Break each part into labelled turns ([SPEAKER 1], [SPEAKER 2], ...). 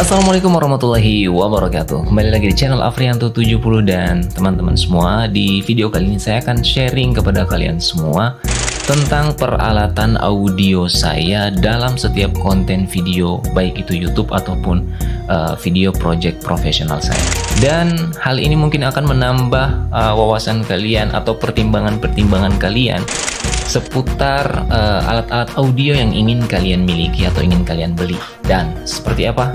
[SPEAKER 1] Assalamualaikum warahmatullahi wabarakatuh. Kembali lagi di channel Afrianto 70 dan teman-teman semua. Di video kali ini saya akan sharing kepada kalian semua tentang peralatan audio saya dalam setiap konten video, baik itu YouTube ataupun video project profesional saya. Dan hal ini mungkin akan menambah wawasan kalian atau pertimbangan-pertimbangan kalian seputar alat-alat audio yang ingin kalian miliki atau ingin kalian beli. Dan seperti apa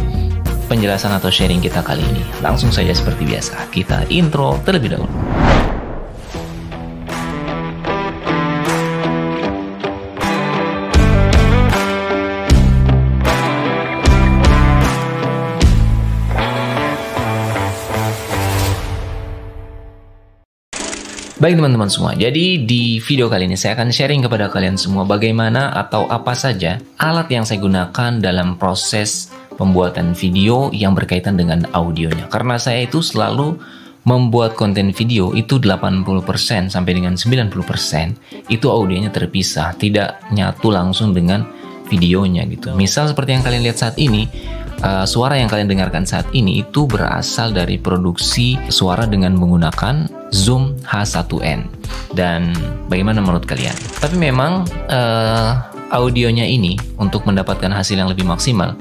[SPEAKER 1] penjelasan atau sharing kita kali ini? Langsung saja seperti biasa, kita intro terlebih dahulu. Baik teman-teman semua, jadi di video kali ini saya akan sharing kepada kalian semua bagaimana atau apa saja alat yang saya gunakan dalam proses pembuatan video yang berkaitan dengan audionya. Karena saya itu selalu membuat konten video itu 80% sampai dengan 90% itu audionya terpisah, tidak nyatu langsung dengan videonya gitu. Misal seperti yang kalian lihat saat ini, suara yang kalian dengarkan saat ini itu berasal dari produksi suara dengan menggunakan Zoom H1n. Dan bagaimana menurut kalian? Tapi memang audionya ini untuk mendapatkan hasil yang lebih maksimal,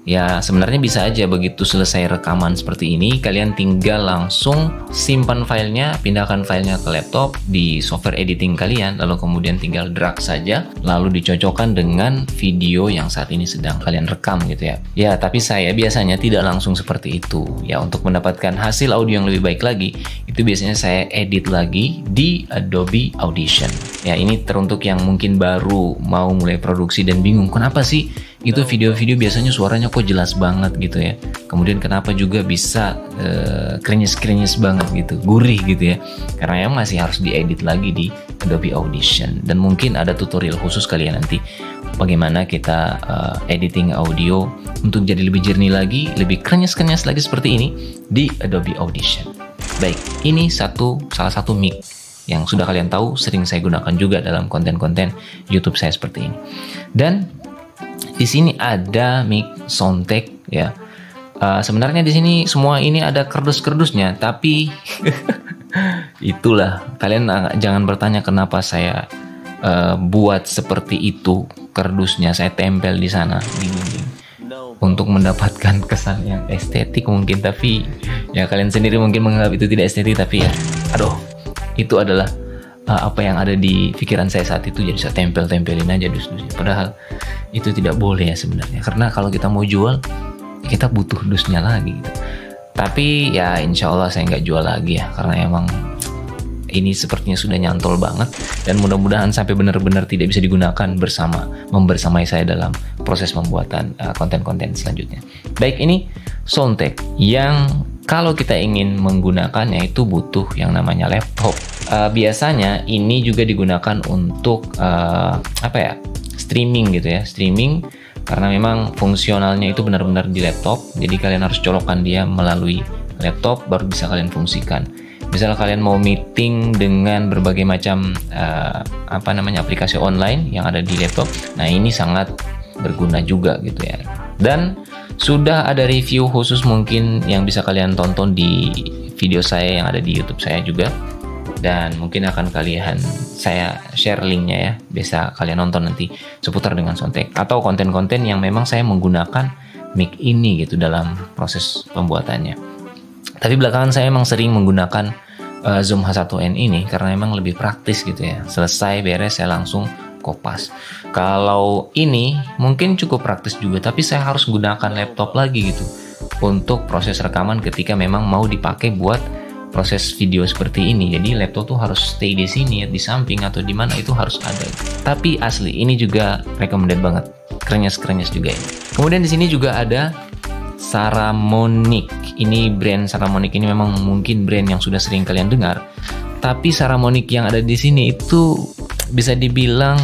[SPEAKER 1] ya sebenarnya bisa aja begitu selesai rekaman seperti ini, kalian tinggal langsung simpan filenya, pindahkan filenya ke laptop di software editing kalian, lalu kemudian tinggal drag saja, lalu dicocokkan dengan video yang saat ini sedang kalian rekam gitu ya. Ya, tapi saya biasanya tidak langsung seperti itu. Ya, untuk mendapatkan hasil audio yang lebih baik lagi, itu biasanya saya edit lagi di Adobe Audition. Ya, ini teruntuk yang mungkin baru mau mulai produksi dan bingung, kenapa sih itu video-video biasanya suaranya kok jelas banget gitu ya, kemudian kenapa juga bisa krenyes-krenyes banget gitu, gurih gitu ya, karena yang masih harus diedit lagi di Adobe Audition. Dan mungkin ada tutorial khusus kalian nanti bagaimana kita editing audio untuk jadi lebih jernih lagi, lebih krenyes-krenyes lagi seperti ini di Adobe Audition. Baik, ini salah satu mic yang sudah kalian tahu sering saya gunakan juga dalam konten-konten YouTube saya seperti ini. Dan di sini ada mic Soundtek ya. Sebenarnya di sini semua ini ada kerdus-kerdusnya, tapi itulah, kalian jangan bertanya kenapa saya buat seperti itu, kerdusnya saya tempel di sana di dinding untuk mendapatkan kesan yang estetik mungkin, tapi ya kalian sendiri mungkin menganggap itu tidak estetik, tapi ya aduh, itu adalah apa yang ada di pikiran saya saat itu, jadi saya tempelin aja dus-dusnya. Padahal itu tidak boleh ya sebenarnya, karena kalau kita mau jual kita butuh dusnya lagi gitu. Tapi ya insya Allah saya nggak jual lagi ya, karena emang ini sepertinya sudah nyantol banget, dan mudah-mudahan sampai benar-benar tidak bisa digunakan membersamai saya dalam proses pembuatan konten-konten selanjutnya. Baik, ini Soundtek yang kalau kita ingin menggunakannya itu butuh yang namanya laptop. Biasanya ini juga digunakan untuk streaming gitu ya, streaming, karena memang fungsionalnya itu benar-benar di laptop. Jadi kalian harus colokkan dia melalui laptop baru bisa kalian fungsikan. Misalnya kalian mau meeting dengan berbagai macam aplikasi online yang ada di laptop, nah ini sangat berguna juga gitu ya. Dan sudah ada review khusus mungkin yang bisa kalian tonton di video saya yang ada di YouTube saya juga, dan mungkin akan saya share linknya ya, bisa kalian nonton nanti seputar dengan Soundtek atau konten-konten yang memang saya menggunakan mic ini gitu dalam proses pembuatannya. Tapi belakangan saya memang sering menggunakan Zoom H1n ini karena memang lebih praktis gitu ya, selesai beres saya langsung kopas. Kalau ini mungkin cukup praktis juga, tapi saya harus gunakan laptop lagi gitu untuk proses rekaman ketika memang mau dipakai buat proses video seperti ini. Jadi laptop tuh harus stay di sini, di samping atau di mana itu harus ada. Tapi asli ini juga recommended banget, krenyes juga ini. Kemudian di sini juga ada Saramonic. Ini brand Saramonic ini memang mungkin brand yang sudah sering kalian dengar. Tapi Saramonic yang ada di sini itu bisa dibilang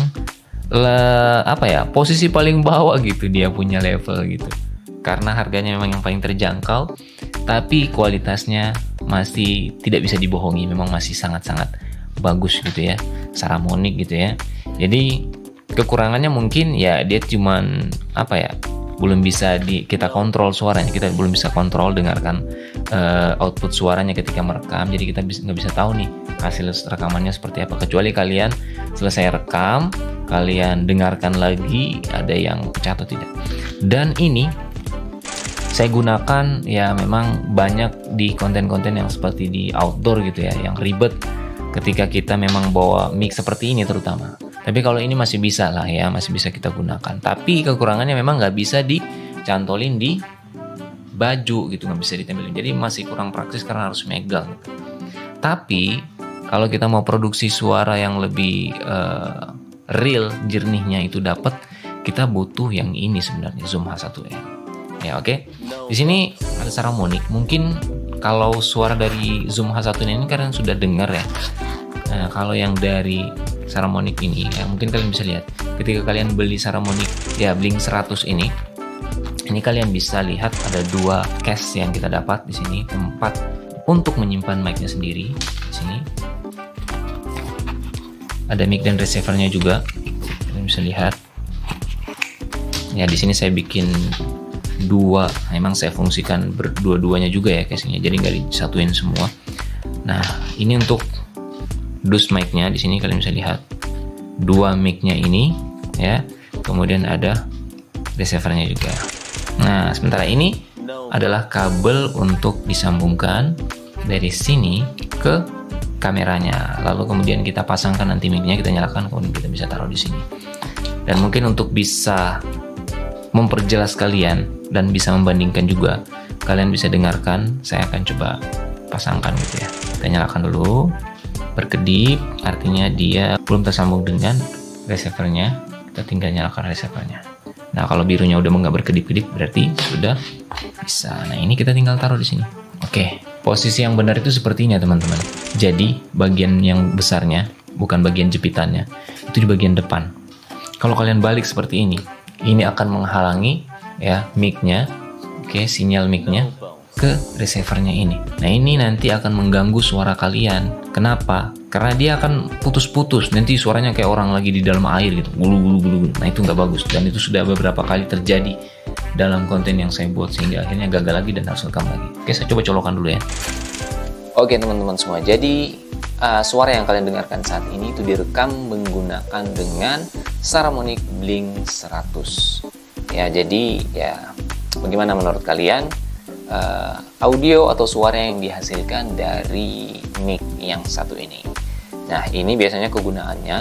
[SPEAKER 1] posisi paling bawah gitu, dia punya level gitu, karena harganya memang yang paling terjangkau, tapi kualitasnya masih tidak bisa dibohongi, memang masih sangat-sangat bagus gitu ya, Saramonic gitu ya. Jadi kekurangannya mungkin ya dia cuman belum bisa kita kontrol suaranya, kita belum bisa kontrol dengarkan output suaranya ketika merekam. Jadi kita nggak bisa tahu nih hasil rekamannya seperti apa, kecuali kalian selesai rekam, kalian dengarkan lagi ada yang pecah atau tidak. Dan ini saya gunakan ya memang banyak di konten-konten yang seperti di outdoor gitu ya, yang ribet ketika kita memang bawa mic seperti ini terutama. Tapi kalau ini masih bisa lah ya, masih bisa kita gunakan. Tapi kekurangannya memang nggak bisa dicantolin di baju gitu, nggak bisa ditempelin. Jadi masih kurang praktis karena harus megang gitu. Tapi kalau kita mau produksi suara yang lebih real, jernihnya itu dapat, kita butuh yang ini sebenarnya, Zoom H1N. Ya oke. Di sini ada Saramonic. Mungkin kalau suara dari Zoom H1N ini kalian sudah dengar ya. Nah, kalau yang dari Saramonic ini ya mungkin kalian bisa lihat. Ketika kalian beli Saramonic ya Blink 100 ini kalian bisa lihat ada 2 case yang kita dapat di sini, tempat untuk menyimpan mic-nya sendiri. Di sini ada mic dan receiver-nya juga. Kalian bisa lihat. Ya di sini saya bikin 2, memang saya fungsikan berdua-duanya juga ya casingnya, jadi nggak disatuin semua. Nah ini untuk dus mic-nya, di sini kalian bisa lihat 2 mic-nya ini ya, kemudian ada receiver-nya juga. Nah sementara ini adalah kabel untuk disambungkan dari sini ke kameranya, lalu kemudian kita pasangkan nanti mic-nya, kita nyalakan, kemudian kita bisa taruh di sini. Dan mungkin untuk bisa memperjelas kalian dan bisa membandingkan juga, kalian bisa dengarkan, saya akan coba pasangkan gitu ya. Kita nyalakan dulu, berkedip, artinya dia belum tersambung dengan receivernya. Kita tinggal nyalakan receivernya. Nah kalau birunya udah nggak berkedip-kedip berarti sudah bisa. Nah ini kita tinggal taruh di sini. Oke, posisi yang benar itu seperti ini ya teman-teman. Jadi bagian yang besarnya, bukan bagian jepitannya, itu di bagian depan. Kalau kalian balik seperti ini akan menghalangi ya mic-nya, oke, sinyal mic-nya ke receiver-nya ini. Nah ini nanti akan mengganggu suara kalian. Kenapa? Karena dia akan putus-putus, nanti suaranya kayak orang lagi di dalam air gitu, gulu-gulu. Nah itu nggak bagus, dan itu sudah beberapa kali terjadi dalam konten yang saya buat, sehingga akhirnya gagal lagi dan harus rekam lagi. Oke, saya coba colokan dulu ya. Oke teman-teman semua, jadi suara yang kalian dengarkan saat ini itu direkam menggunakan dengan Saramonic Blink 100. Ya, jadi ya bagaimana menurut kalian audio atau suara yang dihasilkan dari mic yang satu ini? Nah, ini biasanya kegunaannya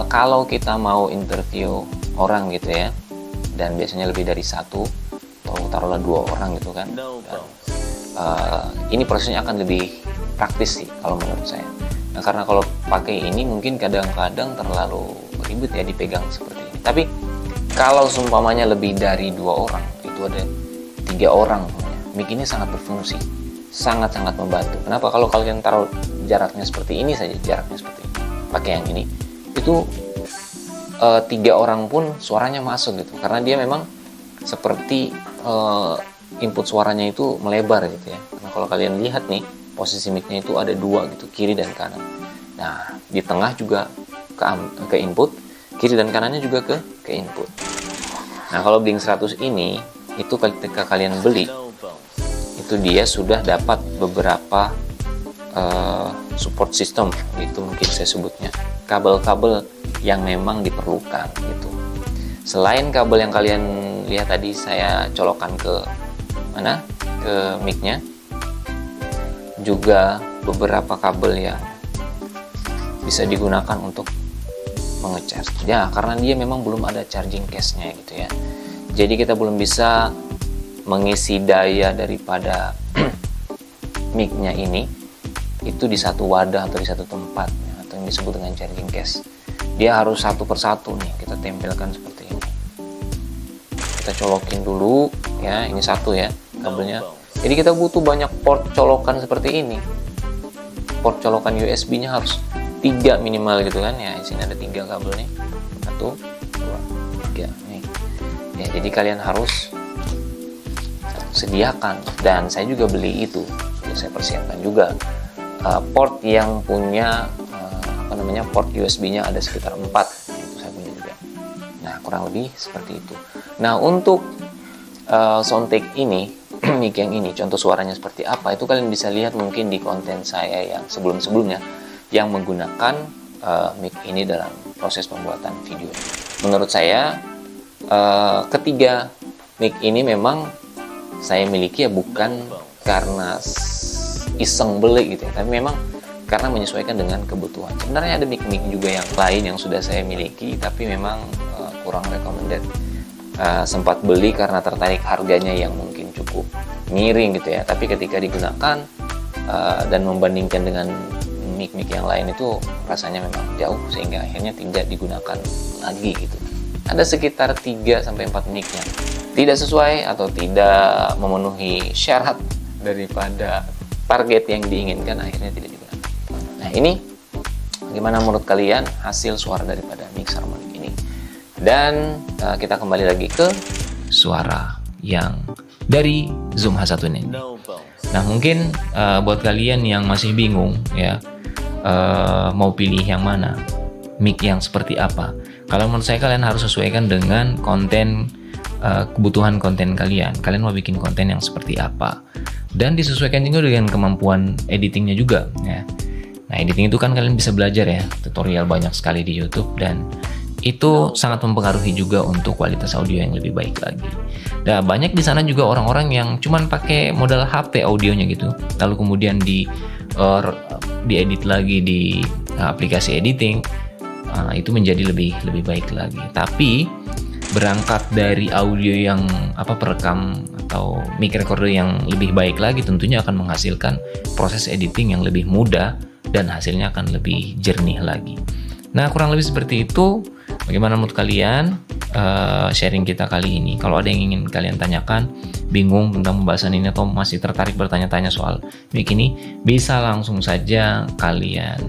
[SPEAKER 1] kalau kita mau interview orang gitu ya, dan biasanya lebih dari 1 atau taruhlah 2 orang gitu kan. Dan, ini prosesnya akan lebih praktis sih kalau menurut saya. Nah, karena kalau pakai ini mungkin kadang-kadang terlalu ribet ya dipegang seperti ini. Tapi kalau seumpamanya lebih dari 2 orang, itu ada 3 orang, mic ini sangat berfungsi, sangat-sangat membantu. Kenapa? Kalau kalian taruh jaraknya seperti ini saja, jaraknya seperti ini, pakai yang ini, itu 3 orang pun suaranya masuk gitu, karena dia memang seperti input suaranya itu melebar gitu ya. Nah kalau kalian lihat nih, posisi mic-nya itu ada 2 gitu, kiri dan kanan. Nah di tengah juga ke input, kiri dan kanannya juga ke input. Nah kalau Blink 100 ini, itu ketika kalian beli, itu dia sudah dapat beberapa support system gitu, mungkin saya sebutnya, kabel-kabel yang memang diperlukan gitu. Selain kabel yang kalian lihat tadi saya colokkan ke mana, ke mic-nya, juga beberapa kabel yang bisa digunakan untuk mengecharge ya, karena dia memang belum ada charging case-nya gitu ya. Jadi kita belum bisa mengisi daya daripada mic-nya ini itu di satu wadah atau di satu tempat, atau yang disebut dengan charging case. Dia harus satu persatu nih kita tempelkan seperti ini. Kita colokin dulu ya, ini satu ya kabelnya. Jadi kita butuh banyak port colokan seperti ini. Port colokan USB-nya harus 3 minimal gitu kan ya. Di sini ada 3 kabel nih. 1, 2, 3 nih. Ya, jadi kalian harus sediakan, dan saya juga beli itu, sudah saya persiapkan juga port yang punya port USB-nya ada sekitar 4. Nah, itu saya punya juga. Nah kurang lebih seperti itu. Nah untuk soundtrack ini, mic yang ini, contoh suaranya seperti apa, itu kalian bisa lihat mungkin di konten saya yang sebelum-sebelumnya yang menggunakan mic ini dalam proses pembuatan video. Menurut saya ketiga mic ini memang saya miliki ya bukan karena iseng beli gitu ya, tapi memang karena menyesuaikan dengan kebutuhan. Sebenarnya ada mic-mic juga yang lain yang sudah saya miliki, tapi memang kurang recommended. Sempat beli karena tertarik harganya yang mungkin cukup miring gitu ya, tapi ketika digunakan dan membandingkan dengan mic-mic yang lain itu rasanya memang jauh, sehingga akhirnya tidak digunakan lagi gitu. Ada sekitar 3-4 mic yang tidak sesuai atau tidak memenuhi syarat daripada target yang diinginkan, akhirnya tidak digunakan. Nah, ini gimana menurut kalian hasil suara daripada mix harmonic ini? Dan kita kembali lagi ke suara yang dari Zoom H1 ini. Nah, mungkin buat kalian yang masih bingung ya, mau pilih yang mana, mic yang seperti apa, kalau menurut saya kalian harus sesuaikan dengan konten, kebutuhan konten kalian. Kalian mau bikin konten yang seperti apa, dan disesuaikan juga dengan kemampuan editingnya juga ya. Nah, editing itu kan kalian bisa belajar ya, tutorial banyak sekali di YouTube, dan itu sangat mempengaruhi juga untuk kualitas audio yang lebih baik lagi. Nah, banyak di sana juga orang-orang yang cuman pakai modal HP audionya gitu, lalu kemudian diedit lagi di aplikasi editing, itu menjadi lebih baik lagi. Tapi berangkat dari audio yang perekam atau mic recorder yang lebih baik lagi, tentunya akan menghasilkan proses editing yang lebih mudah dan hasilnya akan lebih jernih lagi. Nah, kurang lebih seperti itu. Bagaimana menurut kalian sharing kita kali ini? Kalau ada yang ingin kalian tanyakan, bingung tentang pembahasan ini, atau masih tertarik bertanya-tanya soal mic ini, bisa langsung saja kalian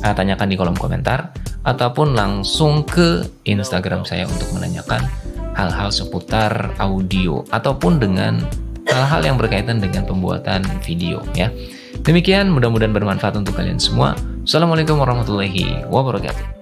[SPEAKER 1] tanyakan di kolom komentar, ataupun langsung ke Instagram saya untuk menanyakan hal-hal seputar audio ataupun dengan hal-hal yang berkaitan dengan pembuatan video ya. Demikian, mudah-mudahan bermanfaat untuk kalian semua. Assalamualaikum warahmatullahi wabarakatuh.